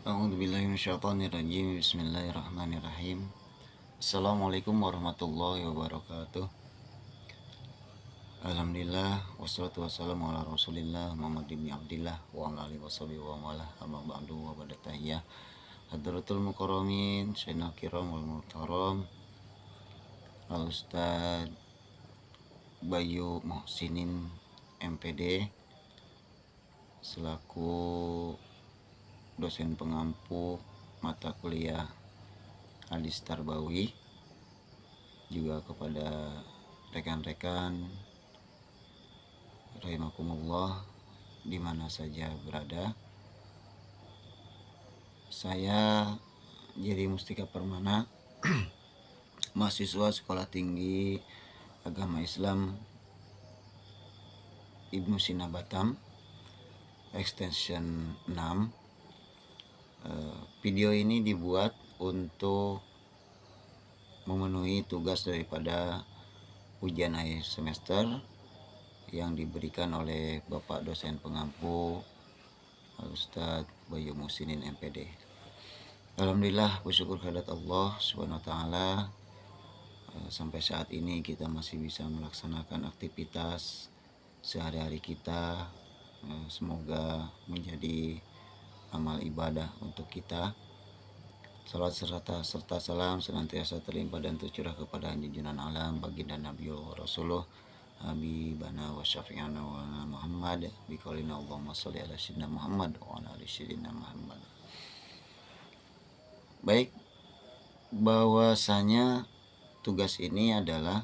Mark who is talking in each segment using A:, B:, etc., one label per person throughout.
A: A'udzubillahi minasyaitonirrajim. Bismillahirrahmanirrahim. Assalamualaikum warahmatullahi wabarakatuh. Alhamdulillah wassalatu wassalamu ala Rasulillah Muhammad ibn Abdillah wa ala alihi washabihi wa wala amma ba'du wa ba'da tahiyyah. Hadratul mukarramin, sayyidina kiram wal muhtaram, Al Ustaz Bayu Muhsinin MPD selaku dosen pengampu mata kuliah Hadis Tarbawi, juga kepada rekan-rekan rahimakumullah di mana saja berada. Saya jadi Mustika Permana, mahasiswa Sekolah Tinggi Agama Islam Ibnu Sina Batam, extension 6. Video ini dibuat untuk memenuhi tugas daripada ujian akhir semester yang diberikan oleh Bapak dosen pengampu Al Ustaz Bayu Muhsinin MPD. Alhamdulillah, bersyukur kehadirat Allah Subhanahu wa taala, sampai saat ini kita masih bisa melaksanakan aktivitas sehari-hari kita. Semoga menjadi amal ibadah untuk kita. Salat serta salam senantiasa terlimpah dan tercurah kepada junjungan alam baginda Nabiullah Rasulullah Habibana wa syafi'ana wa Muhammad biqaulina Allahumma sholli ala sayyidina Muhammad wa ala ali sayyidina Muhammad. Baik, bahwasanya tugas ini adalah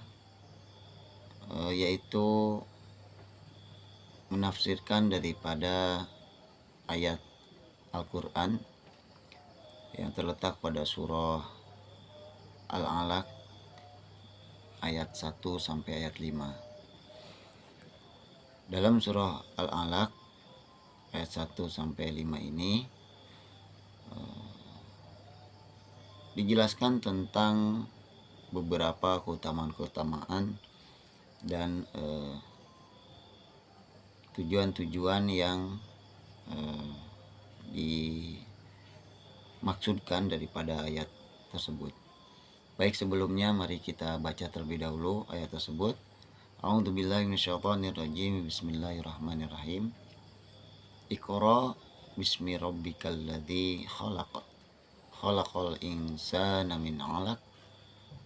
A: yaitu menafsirkan daripada ayat Al-Quran yang terletak pada surah Al-Alaq ayat 1 sampai ayat 5. Dalam surah Al-Alaq ayat 1 sampai 5 ini dijelaskan tentang beberapa keutamaan dan tujuan-tujuan yang dimaksudkan daripada ayat tersebut. Baik, sebelumnya mari kita baca terlebih dahulu ayat tersebut. A'udzubillahi minasyaitonirrajim. Bismillahirrahmanirrahim. Iqra bismi rabbikal ladzi khalaq. Khalaqal insana min 'alaq.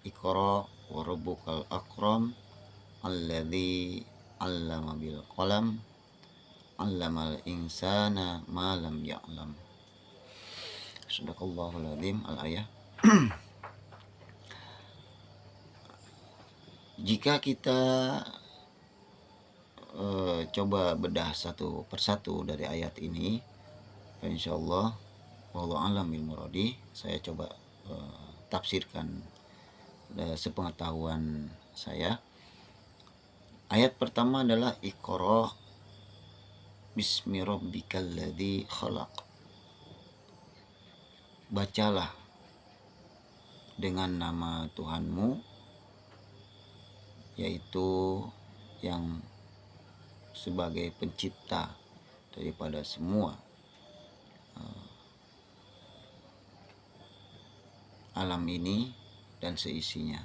A: Iqra wa rabbukal akram. Alladzi 'allama bil qalam. 'Allamal insana ma lam ya'lam. Sadaqallahul adzim. Al-ayah. Jika kita coba bedah satu persatu dari ayat ini, insyaallah wallahu a'lam bil muradi, saya coba tafsirkan sepengetahuan saya. Ayat pertama adalah Iqra bismi rabbikal ladzi khalaq. Bacalah dengan nama Tuhanmu, yaitu yang sebagai pencipta daripada semua alam ini dan seisinya,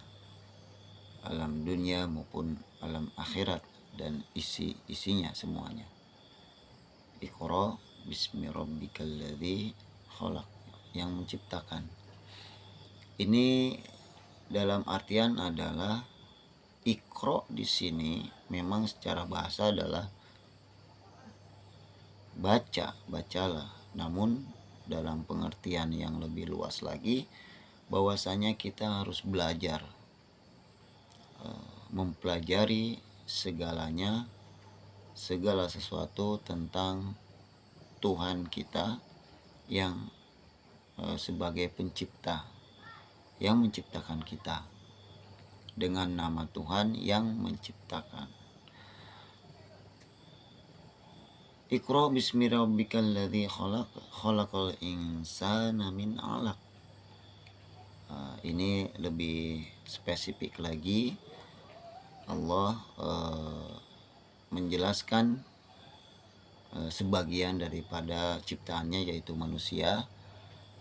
A: alam dunia maupun alam akhirat dan isi-isinya semuanya. Iqra bismi rabbikal ladzi khalaq, yang menciptakan. Ini dalam artian adalah Iqra di sini memang secara bahasa adalah bacalah. Namun dalam pengertian yang lebih luas lagi, bahwasanya kita harus belajar, mempelajari segalanya, segala sesuatu tentang Tuhan kita yang sebagai pencipta, yang menciptakan kita dengan nama Tuhan yang menciptakan. Iqra bismi rabbikal ladzi khalaq, khalaqal insana min 'alaq. Ini lebih spesifik lagi. Allah menjelaskan sebagian daripada ciptaannya, yaitu manusia,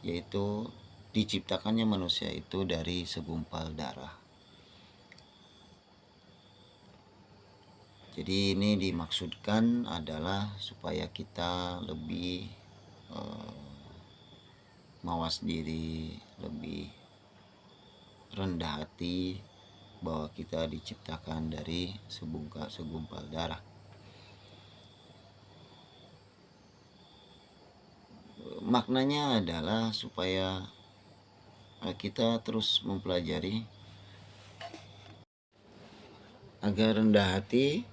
A: yaitu diciptakannya manusia itu dari segumpal darah. Jadi ini dimaksudkan adalah supaya kita lebih mawas diri, lebih rendah hati bahwa kita diciptakan dari segumpal darah. Maknanya adalah supaya kita terus mempelajari agar rendah hati,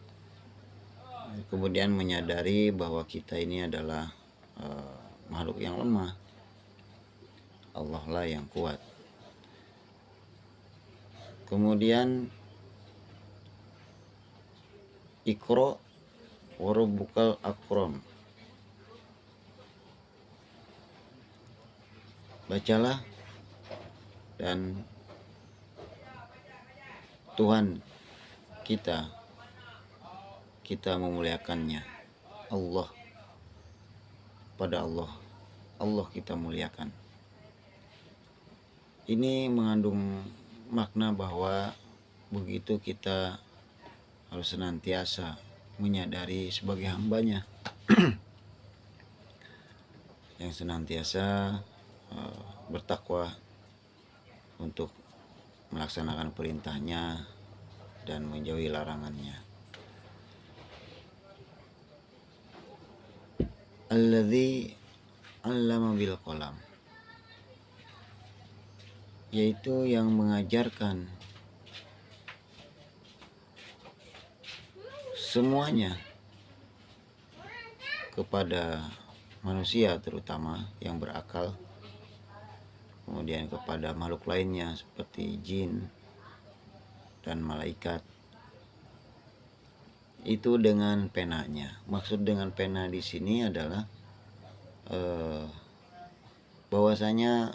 A: kemudian menyadari bahwa kita ini adalah makhluk yang lemah. Allah lah yang kuat. Kemudian Iqra wa rabbukal akram. Bacalah dan Tuhan kita memuliakannya. Allah, pada Allah kita muliakan. Ini mengandung makna bahwa begitu kita harus senantiasa menyadari sebagai hambanya yang senantiasa bertakwa untuk melaksanakan perintahnya dan menjauhi larangannya. Alladzi 'allama bil qalam, yaitu yang mengajarkan semuanya kepada manusia, terutama yang berakal, kemudian kepada makhluk lainnya seperti jin dan malaikat, itu dengan penanya. Maksud dengan pena di sini adalah bahwasanya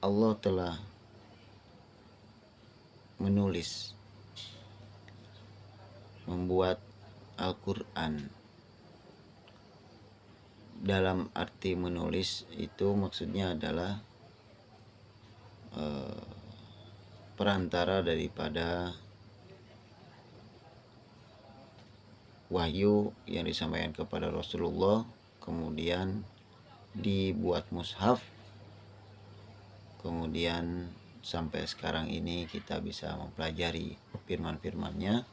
A: Allah telah menulis, membuat Al-Quran. Dalam arti menulis itu maksudnya adalah perantara daripada wahyu yang disampaikan kepada Rasulullah, kemudian dibuat mushaf, kemudian sampai sekarang ini kita bisa mempelajari firman-firmannya,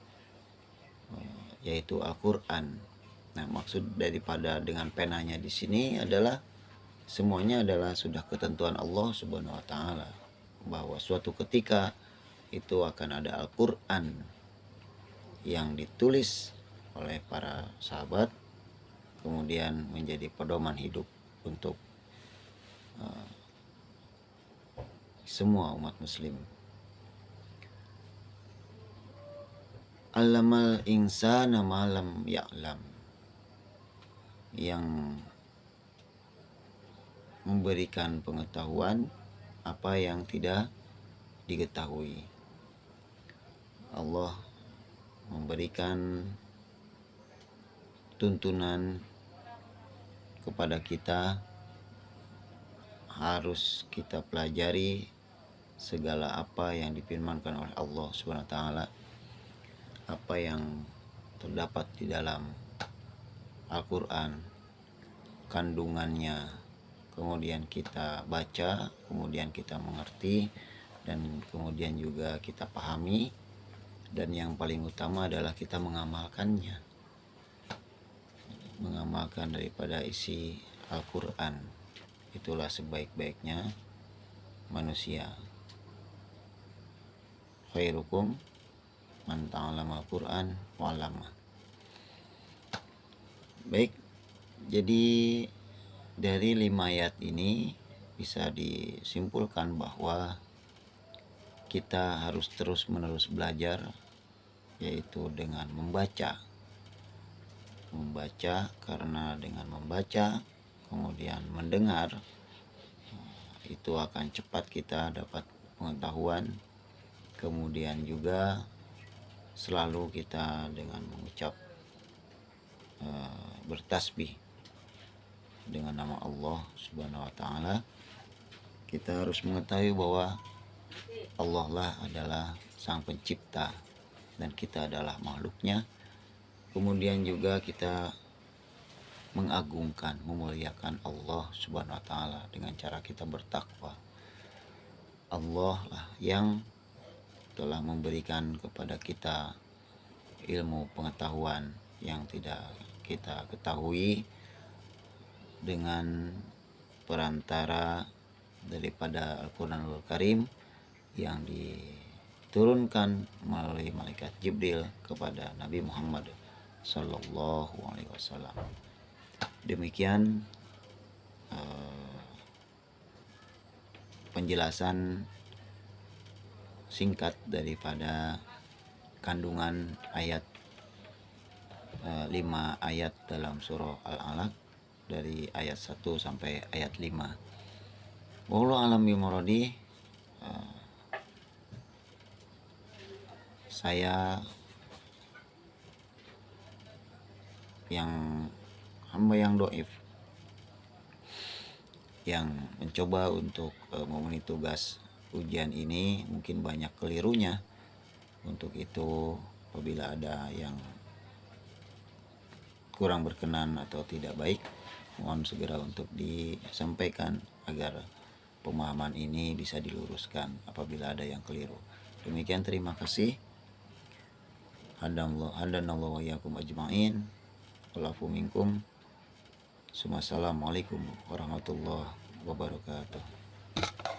A: yaitu Al-Quran. Nah, maksud daripada dengan penanya di sini adalah semuanya adalah sudah ketentuan Allah Subhanahu wa taala bahwa suatu ketika itu akan ada Al-Quran yang ditulis oleh para sahabat, kemudian menjadi pedoman hidup untuk semua umat muslim. Allamal insana ma lam ya'lam, yang memberikan pengetahuan apa yang tidak diketahui. Allah memberikan tuntunan kepada kita, harus kita pelajari segala apa yang difirmankan oleh Allah Subhanahu wa taala, apa yang terdapat di dalam Al-Quran, kandungannya, kemudian kita baca, kemudian kita mengerti, dan kemudian juga kita pahami, dan yang paling utama adalah kita mengamalkannya, mengamalkan daripada isi Al-Quran. Itulah sebaik-baiknya manusia. Khairukum man ta'allama Al-Quran wa 'allama. Baik, jadi dari 5 ayat ini bisa disimpulkan bahwa kita harus terus-menerus belajar, yaitu dengan membaca, karena dengan membaca kemudian mendengar, itu akan cepat kita dapat pengetahuan. Kemudian juga selalu kita dengan mengucap bertasbih dengan nama Allah Subhanahu wa taala, kita harus mengetahui bahwa Allah lah adalah sang pencipta dan kita adalah makhluknya. Kemudian juga kita mengagungkan, memuliakan Allah Subhanahu wa taala dengan cara kita bertakwa. Allah lah yang telah memberikan kepada kita ilmu pengetahuan yang tidak kita ketahui dengan perantara daripada Al-Qur'anul Karim yang diturunkan melalui malaikat Jibril kepada Nabi Muhammad Sallallahu Alaihi Wasallam. Demikian penjelasan singkat daripada kandungan ayat 5 ayat dalam surah Al-Alaq dari ayat 1 sampai ayat 5. Wallahu a'lam bishawab. Saya yang hamba yang doif yang mencoba untuk memenuhi tugas ujian ini, mungkin banyak kelirunya. Untuk itu apabila ada yang kurang berkenan atau tidak baik, mohon segera untuk disampaikan agar pemahaman ini bisa diluruskan apabila ada yang keliru. Demikian, terima kasih. Hadanallahu wa iyyakum ajma'in. Walafu minkum. Assalamualaikum warahmatullahi wabarakatuh.